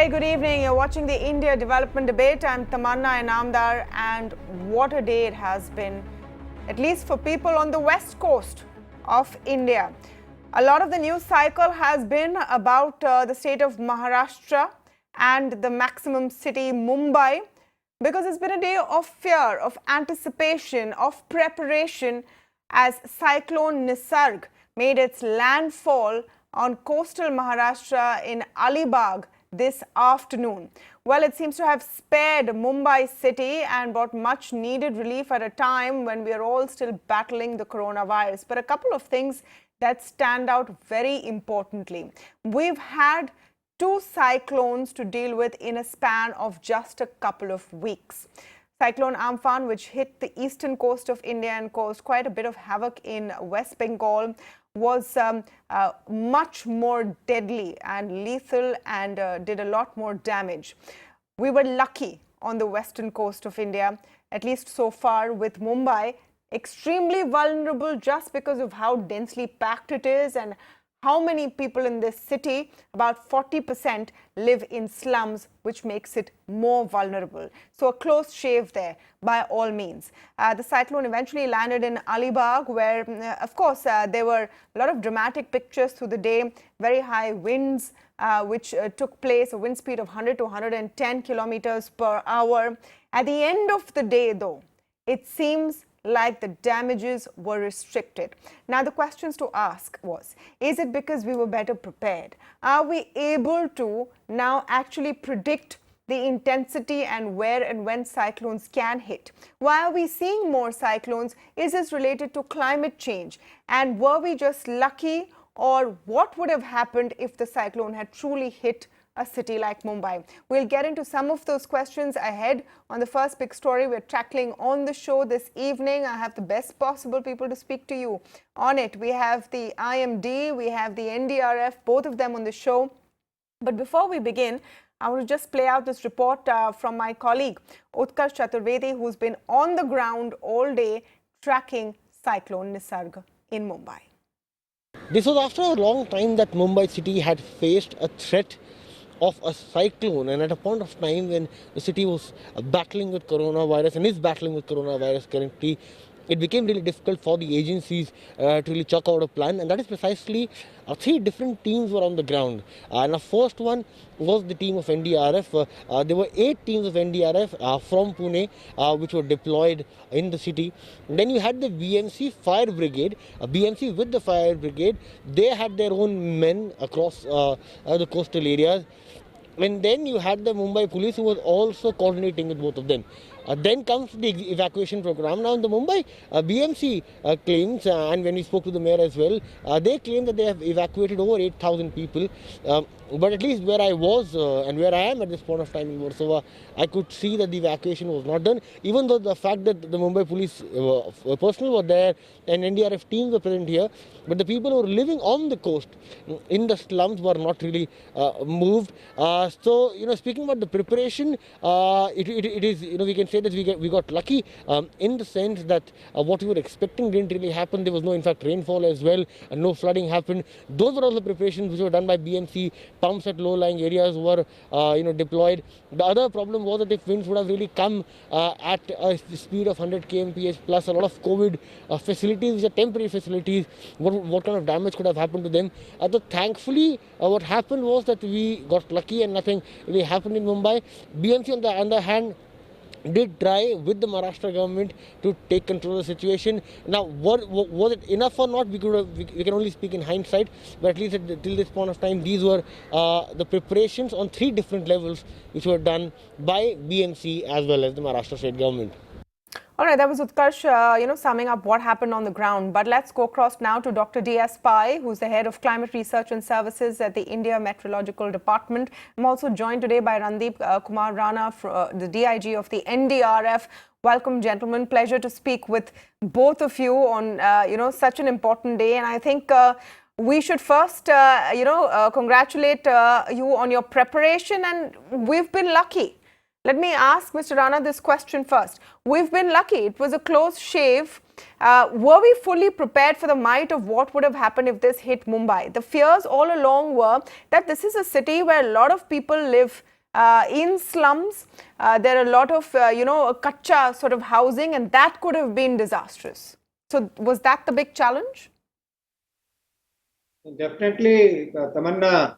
very good evening. You're watching the India Development Debate. I'm Tamanna Inamdar, and what a day it has been, at least for people on the west coast of India. A lot of the news cycle has been about the state of Maharashtra and the maximum city Mumbai, because it's been a day of fear, of anticipation, of preparation as Cyclone Nisarga made its landfall on coastal Maharashtra in Alibag this afternoon. Well, it seems to have spared Mumbai city and brought much needed relief at a time when we are all still battling the coronavirus. But a couple of things that stand out very importantly. We've had two cyclones to deal with in a span of just a couple of weeks. Cyclone Amphan, which hit the eastern coast of India and caused quite a bit of havoc in West Bengal, was much more deadly and lethal and did a lot more damage. We were lucky on the western coast of India, at least so far, with Mumbai extremely vulnerable just because of how densely packed it is and how many people in this city. About 40% live in slums, which makes it more vulnerable. So a close shave there by all means. The cyclone eventually landed in Alibag, where, of course, there were a lot of dramatic pictures through the day, very high winds, which took place, a wind speed of 100 to 110 kilometers per hour. At the end of the day, though, it seems like the damages were restricted. Now, the questions to ask was, is it because we were better prepared? Are we able to now actually predict the intensity and where and when cyclones can hit? Why are we seeing more cyclones? Is this related to climate change? And were we just lucky, or what would have happened if the cyclone had truly hit a city like Mumbai? We'll get into some of those questions ahead on the first big story we're tackling on the show this evening. I have the best possible people to speak to you on it. We have the IMD, we have the NDRF, both of them on the show. But before we begin, I want to just play out this report from my colleague Utkarsh Chaturvedi, who's been on the ground all day tracking Cyclone Nisarga in Mumbai. This was after a long time that Mumbai city had faced a threat of a cyclone, and at a point of time when the city was battling with coronavirus and is battling with coronavirus currently, it became really difficult for the agencies to really chalk out a plan, and that is precisely three different teams were on the ground. And the first one was the team of NDRF. There were 8 teams of NDRF from Pune which were deployed in the city. Then you had the BMC Fire Brigade, BMC with the Fire Brigade. They had their own men across the coastal areas. And then you had the Mumbai police, who was also coordinating with both of them. Then comes the evacuation program. Now in the Mumbai, BMC claims, and when we spoke to the mayor as well, they claim that they have evacuated over 8,000 people. But at least where I was and where I am at this point of time in Warsaw, I could see that the evacuation was not done, even though the fact that the Mumbai police personnel were there and NDRF teams were present here. But the people who were living on the coast in the slums were not really moved. So, speaking about the preparation, it is, we can say that we got lucky in the sense that what we were expecting didn't really happen. There was no, in fact, rainfall as well, and no flooding happened. Those were all the preparations which were done by BMC. Pumps at low-lying areas were, deployed. The other problem was that if winds would have really come at a speed of 100 kmph plus, a lot of COVID facilities, which are temporary facilities, what kind of damage could have happened to them? So thankfully, what happened was that we got lucky and nothing really happened in Mumbai. BMC, on the other hand, did try with the Maharashtra government to take control of the situation. Now, was it enough or not? We can only speak in hindsight, but at least till this point of time, these were the preparations on 3 different levels which were done by BMC as well as the Maharashtra state government. All right, that was Utkarsh, summing up what happened on the ground. But let's go across now to Dr. D.S. Pai, who's the head of climate research and services at the India Meteorological Department. I'm also joined today by Randeep, Kumar, Rana, the DIG of the NDRF. Welcome, gentlemen. Pleasure to speak with both of you on, such an important day. And I think we should first, congratulate you on your preparation. And we've been lucky. Let me ask Mr. Rana this question first. We've been lucky. It was a close shave. Were we fully prepared for the might of what would have happened if this hit Mumbai? The fears all along were that this is a city where a lot of people live in slums. There are a lot of, kacha sort of housing, and that could have been disastrous. So was that the big challenge? Definitely, Tamanna,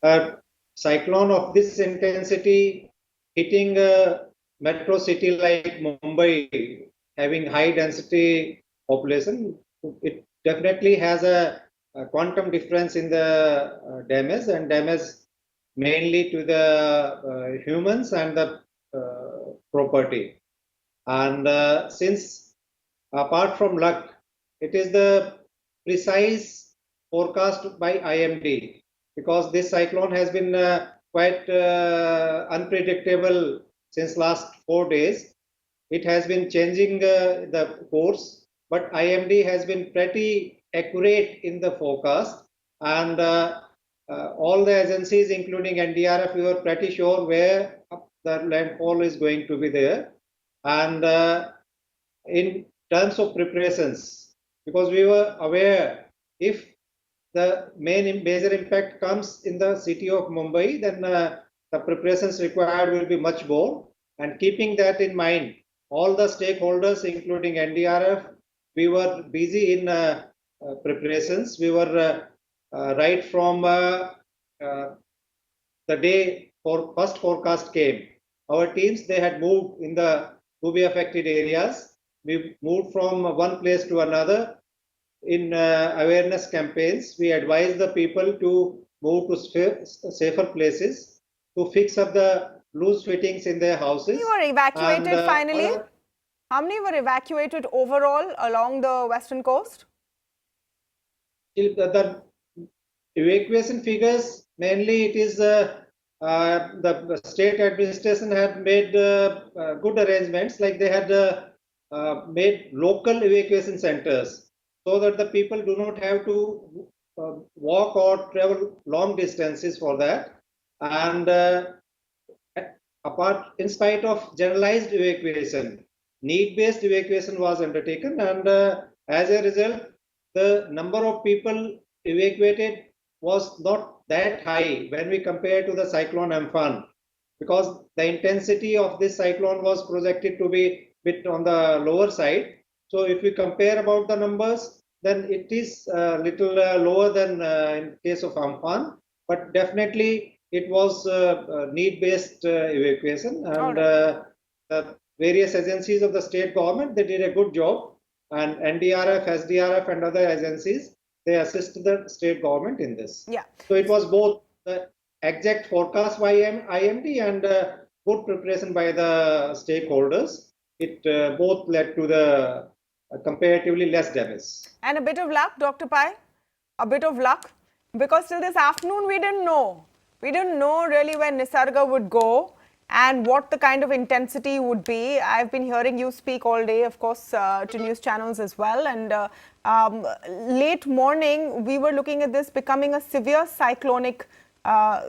a cyclone of this intensity hitting a metro city like Mumbai, having high density population, it definitely has a quantum difference in the damage, and damage mainly to the humans and the property. And since apart from luck, it is the precise forecast by IMD, because this cyclone has been quite unpredictable since last 4 days. It has been changing the course, but IMD has been pretty accurate in the forecast, and all the agencies, including NDRF, we were pretty sure where the landfall is going to be there. And in terms of preparations, because we were aware if the major impact comes in the city of Mumbai, then the preparations required will be much more. And keeping that in mind, all the stakeholders, including NDRF, we were busy in preparations. We were right from the day first forecast came. Our teams, they had moved in the to be affected areas. We moved from one place to another in awareness campaigns. We advise the people to move to safer places, to fix up the loose fittings in their houses. How many were evacuated finally? How many were evacuated overall along the western coast? The evacuation figures, mainly it is the state administration had made good arrangements, like they had made local evacuation centers, so that the people do not have to walk or travel long distances for that. And in spite of generalized evacuation, need-based evacuation was undertaken, and as a result, the number of people evacuated was not that high when we compare to the cyclone Amphan, because the intensity of this cyclone was projected to be a bit on the lower side. So if we compare about the numbers, then it is a little lower than in case of Amphan, but definitely it was need-based evacuation, and the various agencies of the state government, they did a good job, and NDRF, SDRF and other agencies, they assist the state government in this. Yeah. So it was both the exact forecast by IMD and good preparation by the stakeholders. It both led to the comparatively less damage. And a bit of luck, Dr. Pai? A bit of luck? Because till this afternoon we didn't know. We didn't know really where Nisarga would go and what the kind of intensity would be. I've been hearing you speak all day, of course, to news channels as well. And late morning, we were looking at this becoming a severe cyclonic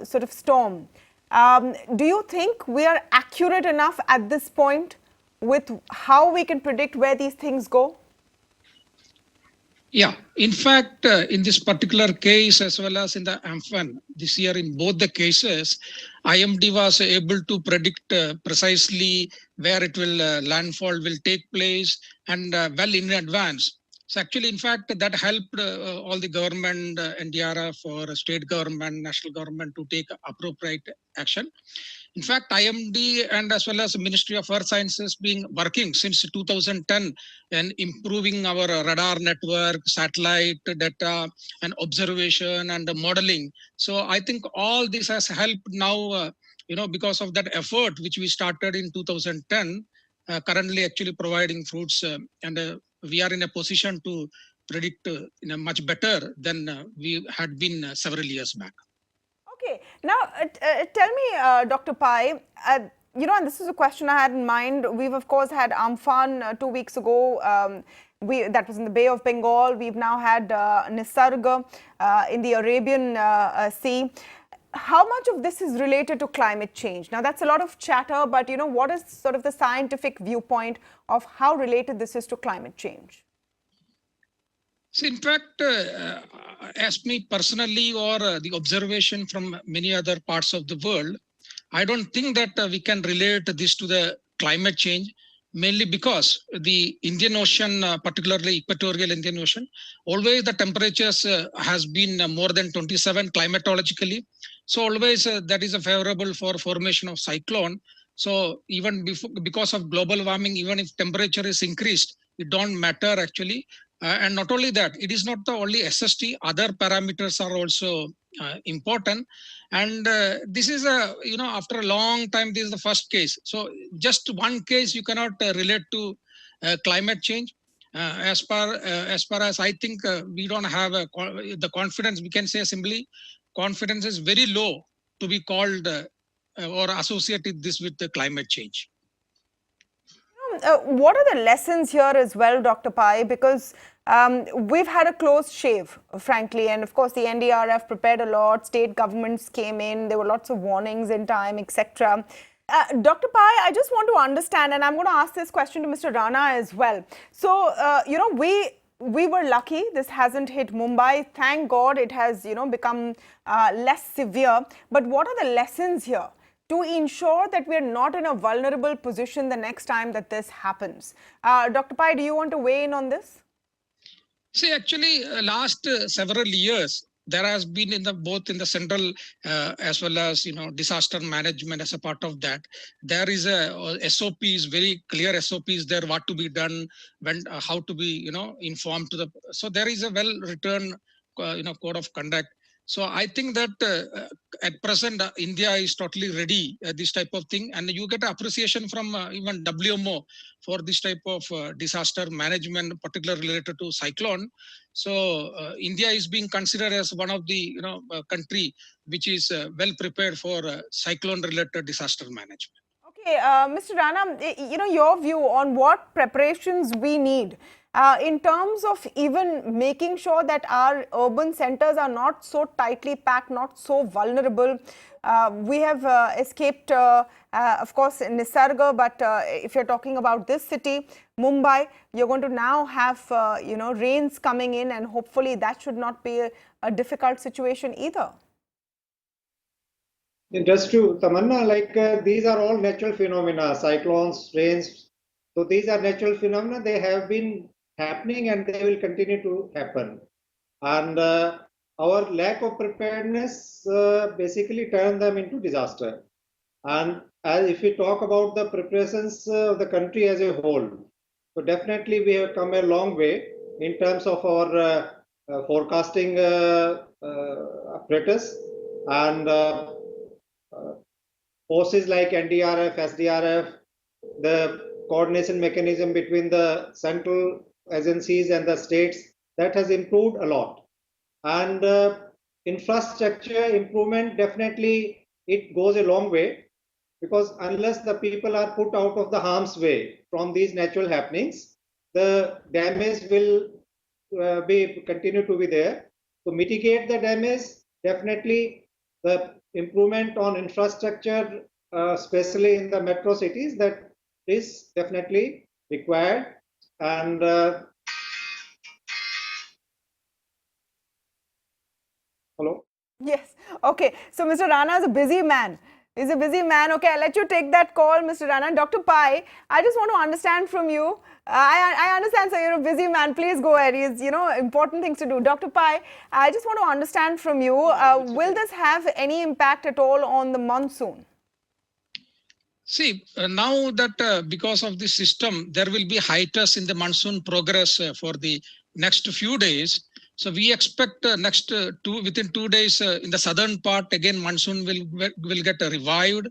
sort of storm. Do you think we are accurate enough at this point with how we can predict where these things go? Yeah, in fact, in this particular case, as well as in the Amphan, this year in both the cases, IMD was able to predict precisely where it will landfall will take place, and well in advance. So actually, in fact, that helped all the government, NDRF or state government, national government to take appropriate action. In fact, IMD and as well as Ministry of Earth Sciences been working since 2010 and improving our radar network, satellite data and observation and modeling. So I think all this has helped now, because of that effort which we started in 2010, currently actually providing fruits, and we are in a position to predict in a much better than we had been several years back. Okay, now tell me, Dr. Pai, and this is a question I had in mind. We've of course had Amphan 2 weeks ago. That was in the Bay of Bengal. We've now had Nisarga in the Arabian Sea. How much of this is related to climate change? Now, that's a lot of chatter, but what is sort of the scientific viewpoint of how related this is to climate change? So in fact, as me personally or the observation from many other parts of the world, I don't think that we can relate this to the climate change, mainly because the Indian Ocean, particularly equatorial Indian Ocean, always the temperatures has been more than 27 climatologically. So always that is a favorable for formation of cyclone. So even before, because of global warming, even if temperature is increased, it don't matter actually. And not only that, it is not the only SST, other parameters are also important. And this is after a long time, this is the first case. So just one case you cannot relate to climate change. As far as I think, we don't have the confidence. We can say simply, confidence is very low to be called or associated this with the climate change. What are the lessons here as well, Dr. Pai? Because we've had a close shave, frankly, and of course the NDRF prepared a lot, state governments came in, there were lots of warnings in time, etc. Dr. Pai, I just want to understand, and I'm going to ask this question to Mr. Rana as well. So, we were lucky. This hasn't hit Mumbai. Thank God it has, become less severe. But what are the lessons here to ensure that we're not in a vulnerable position the next time that this happens? Dr. Pai, do you want to weigh in on this? See, actually, last several years, there has been both in the central as well as disaster management as a part of that. There is a SOPs, very clear SOPs there, what to be done, when, how to be informed to the. So there is a well written code of conduct. So I think that at present India is totally ready this type of thing, and you get appreciation from even WMO for this type of disaster management, particularly related to cyclone. So India is being considered as one of the country which is well prepared for cyclone related disaster management. Okay, Mr. Rana, your view on what preparations we need in terms of even making sure that our urban centers are not so tightly packed, not so vulnerable. We have escaped, of course, Nisarga, but if you're talking about this city, Mumbai, you're going to now have, rains coming in, and hopefully that should not be a difficult situation either. Just to Tamanna, these are all natural phenomena, cyclones, rains. So these are natural phenomena. They have been happening and they will continue to happen. And our lack of preparedness basically turned them into disaster. And as if we talk about the preparations of the country as a whole, so definitely we have come a long way in terms of our forecasting apparatus and forces like NDRF, SDRF, the coordination mechanism between the central agencies and the states, that has improved a lot. And infrastructure improvement, definitely it goes a long way, because unless the people are put out of the harm's way from these natural happenings, the damage will continue to be there. To mitigate the damage, definitely the improvement on infrastructure, especially in the metro cities, that is definitely required. And hello? Yes. Okay. So Mr. Rana is a busy man. He's a busy man. Okay, I'll let you take that call, Mr. Rana. Dr. Pai, I just want to understand from you. I understand, sir, you're a busy man. Please go ahead. He's, important things to do. Dr. Pai, I just want to understand from you, will this have any impact at all on the monsoon? See, now that because of this system, there will be hiatus in the monsoon progress for the next few days. So we expect within 2 days in the southern part, again, monsoon will get revived.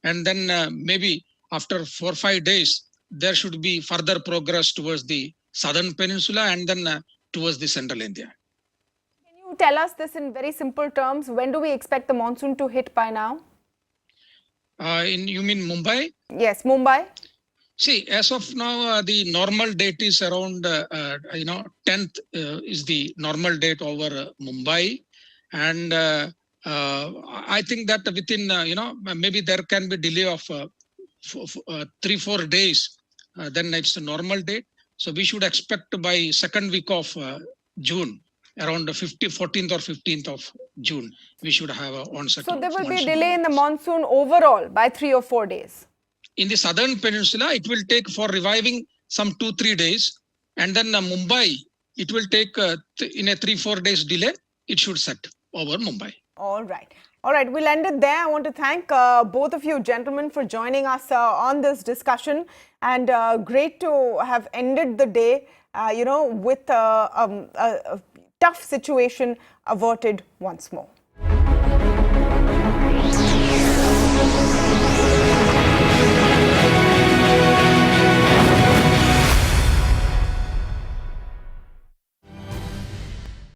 And then maybe after 4 or 5 days, there should be further progress towards the southern peninsula and then towards the central India. Can you tell us this in very simple terms? When do we expect the monsoon to hit by now? You mean Mumbai? Yes, Mumbai. See, as of now, the normal date is around, 10th is the normal date over Mumbai. And I think that within, maybe there can be delay of 3-4 days, then it's a normal date. So we should expect by second week of June, around the 14th or 15th of June, we should have a onset. So there of will be a monsoon delay in the onwards. monsoon overall by 3 or 4 days. In the southern peninsula, it will take for reviving some 2-3 days, and then Mumbai, it will take in a 3-4 days delay, it should set over Mumbai. All right. All right, we'll end it there. I want to thank both of you gentlemen for joining us on this discussion, and great to have ended the day, with a tough situation averted once more.